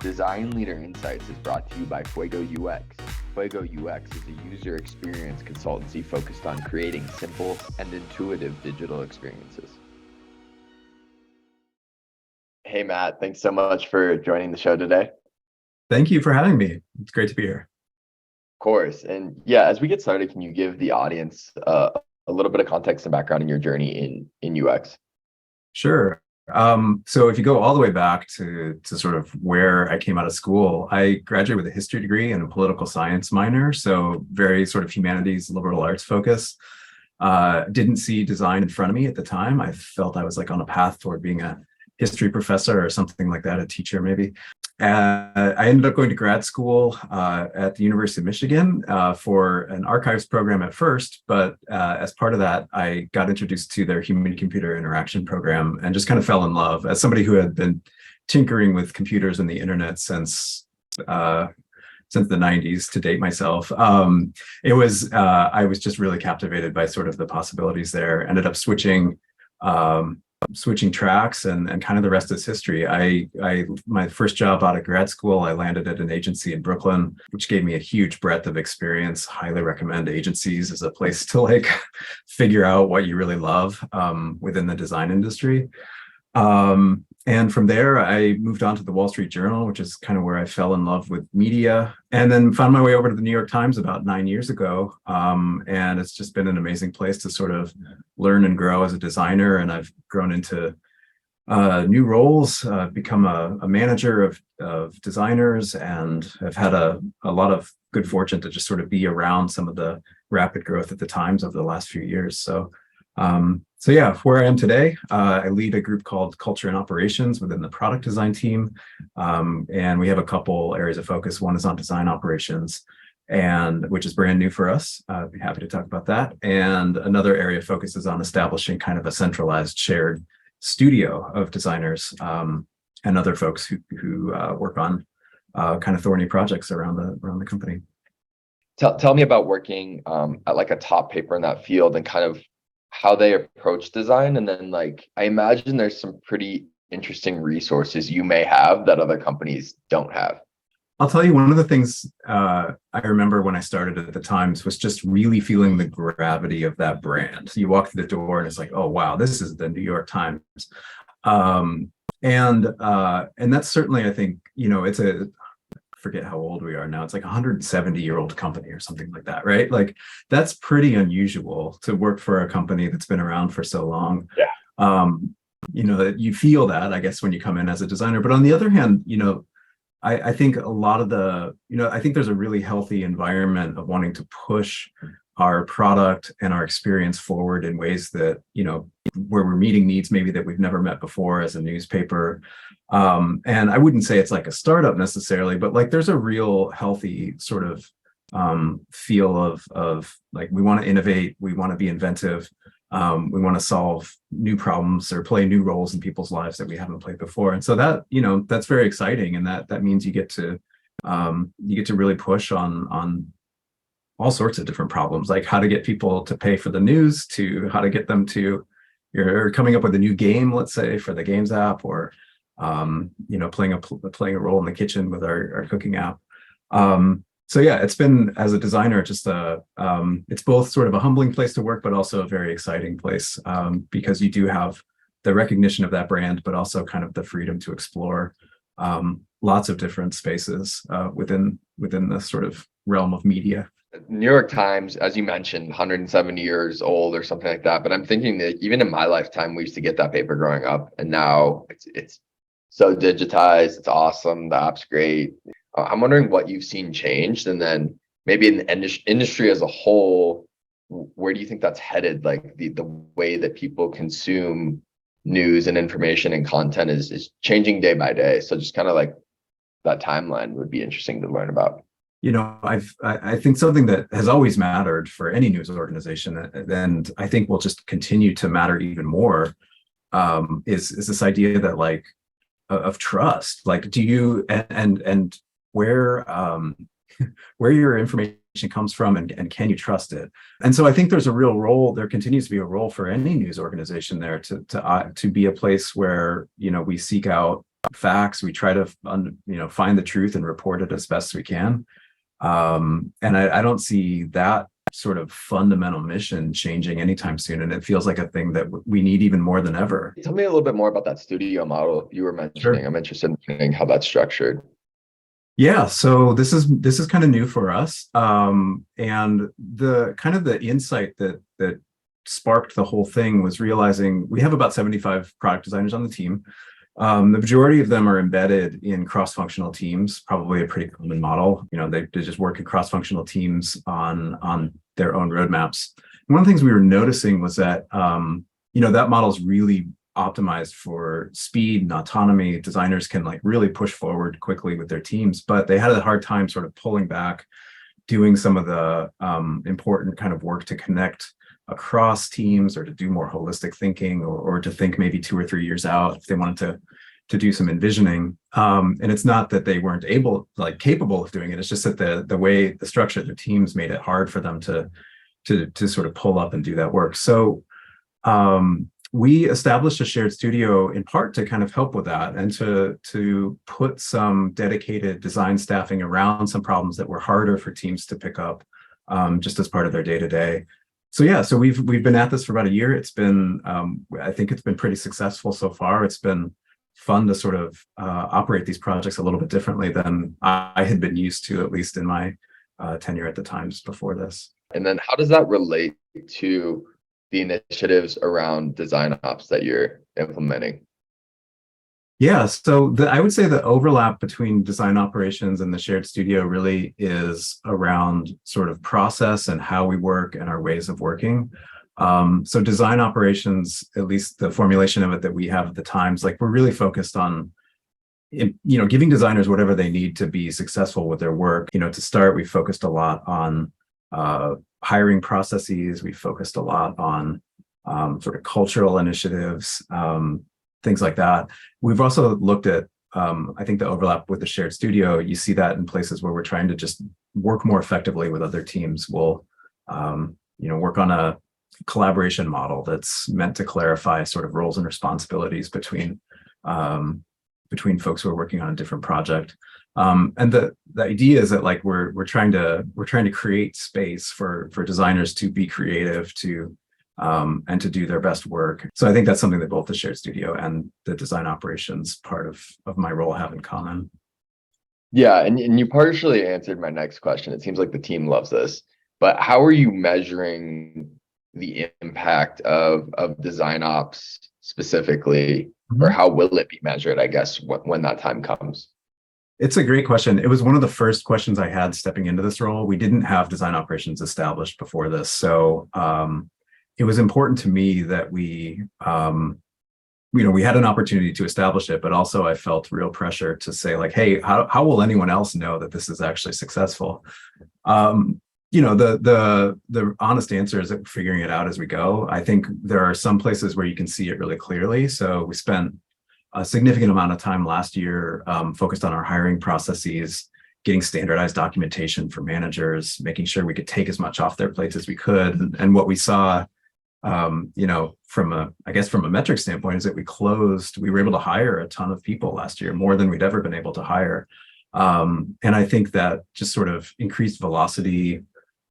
Design Leader Insights is brought to you by Fuego UX. Fuego UX is a user experience consultancy focused on creating simple and intuitive digital experiences. Hey, Matt, thanks so much for joining the show today. Thank you for having me. It's great to be here. Of course. And yeah, as we get started, can you give the audience a little bit of context and background in your journey in UX? Sure. So if you go all the way back to sort of where I came out of school, I graduated with a history degree and a political science minor. So very sort of humanities, liberal arts focus. Didn't see design in front of me at the time. I felt I was like on a path toward being a history professor or something like that, a teacher maybe. I ended up going to grad school at the University of Michigan for an archives program at first, but as part of that, I got introduced to their human-computer interaction program and just kind of fell in love. As somebody who had been tinkering with computers and the internet since the 90s, to date myself, I was just really captivated by sort of the possibilities there. Ended up switching tracks and kind of the rest is history. My first job out of grad school, I landed at an agency in Brooklyn, which gave me a huge breadth of experience. Highly recommend agencies as a place to like figure out what you really love within the design industry. And from there, I moved on to the Wall Street Journal, which is kind of where I fell in love with media, and then found my way over to the New York Times about 9 years ago. And it's just been an amazing place to sort of learn and grow as a designer. And I've grown into new roles, become a manager of designers, and have had a lot of good fortune to just sort of be around some of the rapid growth at the Times over the last few years. So yeah, where I am today, I lead a group called Culture and Operations within the product design team. And we have a couple areas of focus. One is on design operations, which is brand new for us. I'd be happy to talk about that. And another area of focus is on establishing kind of a centralized shared studio of designers and other folks who work on kind of thorny projects around the company. Tell me about working at like a top paper in that field and kind of how they approach design. And then like, I imagine there's some pretty interesting resources you may have that other companies don't have. I'll tell you, one of the things I remember when I started at the Times was just really feeling the gravity of that brand. You walk through the door and it's like, oh, wow, this is the New York Times. And that's certainly, I think, it's forget how old we are now. It's like a 170-year-old company or something like that, right? Like that's pretty unusual to work for a company that's been around for so long. Yeah. You feel that, I guess, when you come in as a designer. But on the other hand, I think a lot of I think there's a really healthy environment of wanting to push our product and our experience forward in ways that, where we're meeting needs maybe that we've never met before as a newspaper. And I wouldn't say it's like a startup necessarily, but like there's a real healthy sort of feel of like, we want to innovate, we want to be inventive, we want to solve new problems or play new roles in people's lives that we haven't played before. And so that, that's very exciting. And that means you get to really push on all sorts of different problems, like how to get people to pay for the news, to how to get them to, you're coming up with a new game, let's say, for the Games app, or playing a role in the kitchen with our cooking app. So yeah, it's been, as a designer, just it's both sort of a humbling place to work, but also a very exciting place because you do have the recognition of that brand, but also kind of the freedom to explore lots of different spaces within the sort of realm of media. New York Times, as you mentioned, 170 years old or something like that. But I'm thinking that even in my lifetime, we used to get that paper growing up, and now it's so digitized. It's awesome. The app's great. I'm wondering what you've seen changed, and then maybe in the industry as a whole, where do you think that's headed? Like the way that people consume news and information and content is changing day by day. So just kind of like that timeline would be interesting to learn about. I think something that has always mattered for any news organization, and I think will just continue to matter even more, is this idea that like of trust. Like, do you and where your information comes from, and can you trust it? And so I think there's a real role. There continues to be a role for any news organization there to be a place where we seek out facts. We try to find the truth and report it as best we can. And I don't see that sort of fundamental mission changing anytime soon. And it feels like a thing that we need even more than ever. Tell me a little bit more about that studio model you were mentioning. Sure. I'm interested in hearing how that's structured. Yeah, so this is kind of new for us. And the kind of the insight that sparked the whole thing was realizing we have about 75 product designers on the team. The majority of them are embedded in cross-functional teams, probably a pretty common model. They just work in cross-functional teams on their own roadmaps. One of the things we were noticing was that that model is really optimized for speed and autonomy. Designers can really push forward quickly with their teams, but they had a hard time sort of pulling back, doing some of the important kind of work to connect across teams, or to do more holistic thinking, or to think maybe 2 or 3 years out if they wanted to do some envisioning. And it's not that they weren't capable of doing it. It's just that the way the structure of their teams made it hard for them to sort of pull up and do that work. So we established a shared studio in part to kind of help with that, and to put some dedicated design staffing around some problems that were harder for teams to pick up, just as part of their day-to-day. So we've been at this for about a year. It's been I think it's been pretty successful so far. It's been fun to sort of operate these projects a little bit differently than I had been used to, at least in my tenure at the Times before this. And then how does that relate to the initiatives around design ops that you're implementing? Yeah, so I would say the overlap between design operations and the shared studio really is around sort of process and how we work and our ways of working. So design operations, at least the formulation of it that we have at the Times, we're really focused on giving designers whatever they need to be successful with their work. To start, we focused a lot on hiring processes. We focused a lot on sort of cultural initiatives, things like that. We've also looked at, I think, the overlap with the shared studio. You see that in places where we're trying to just work more effectively with other teams. We'll, work on a collaboration model that's meant to clarify sort of roles and responsibilities between folks who are working on a different project. And the idea is that we're trying to create space for designers to be creative, and to do their best work. So I think that's something that both the shared studio and the design operations part of my role have in common. Yeah, and you partially answered my next question. It seems like the team loves this, but how are you measuring the impact of design ops specifically, or how will it be measured, I guess, when that time comes? It's a great question. It was one of the first questions I had stepping into this role. We didn't have design operations established before this. So it was important to me that we had an opportunity to establish it, but also I felt real pressure to say hey, how will anyone else know that this is actually successful? The honest answer is that we're figuring it out as we go. I think there are some places where you can see it really clearly. So we spent a significant amount of time last year focused on our hiring processes, getting standardized documentation for managers, making sure we could take as much off their plates as we could. And what we saw, from a metric standpoint, is that we were able to hire a ton of people last year, more than we'd ever been able to hire. And I think that just sort of increased velocity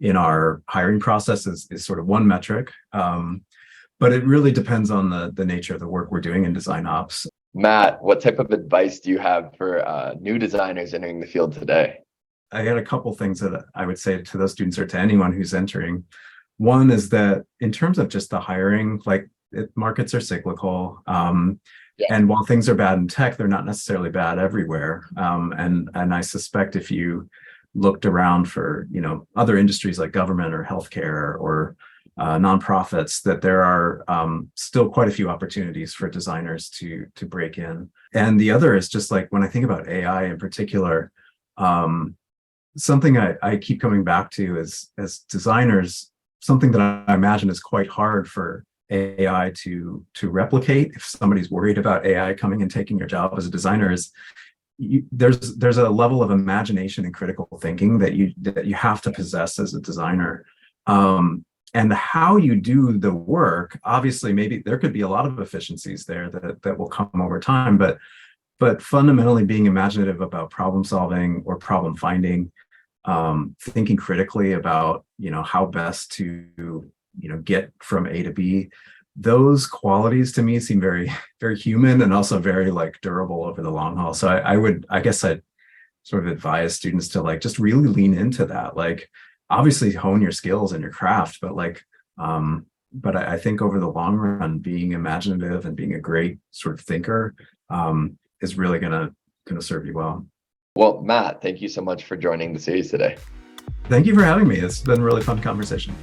in our hiring process is sort of one metric. But it really depends on the nature of the work we're doing in design ops. Matt, what type of advice do you have for new designers entering the field today? I had a couple things that I would say to those students or to anyone who's entering. One is that in terms of just the hiring, markets are cyclical. And while things are bad in tech, they're not necessarily bad everywhere. And I suspect if you looked around for, other industries like government or healthcare or nonprofits, that there are still quite a few opportunities for designers to break in. And the other is just when I think about AI in particular, something I keep coming back to is, as designers, something that I imagine is quite hard for AI to replicate. If somebody's worried about AI coming and taking your job as a designer, there's a level of imagination and critical thinking that you have to possess as a designer. And how you do the work, obviously, maybe there could be a lot of efficiencies there that will come over time, but but fundamentally being imaginative about problem solving or problem finding, thinking critically about, how best to, get from A to B. Those qualities to me seem very, very human and also very like durable over the long haul. So I guess I'd sort of advise students to like just really lean into that. Like obviously hone your skills and your craft, but like, I think over the long run, being imaginative and being a great sort of thinker, is really gonna serve you well. Well, Matt, thank you so much for joining the series today. Thank you for having me. It's been a really fun conversation.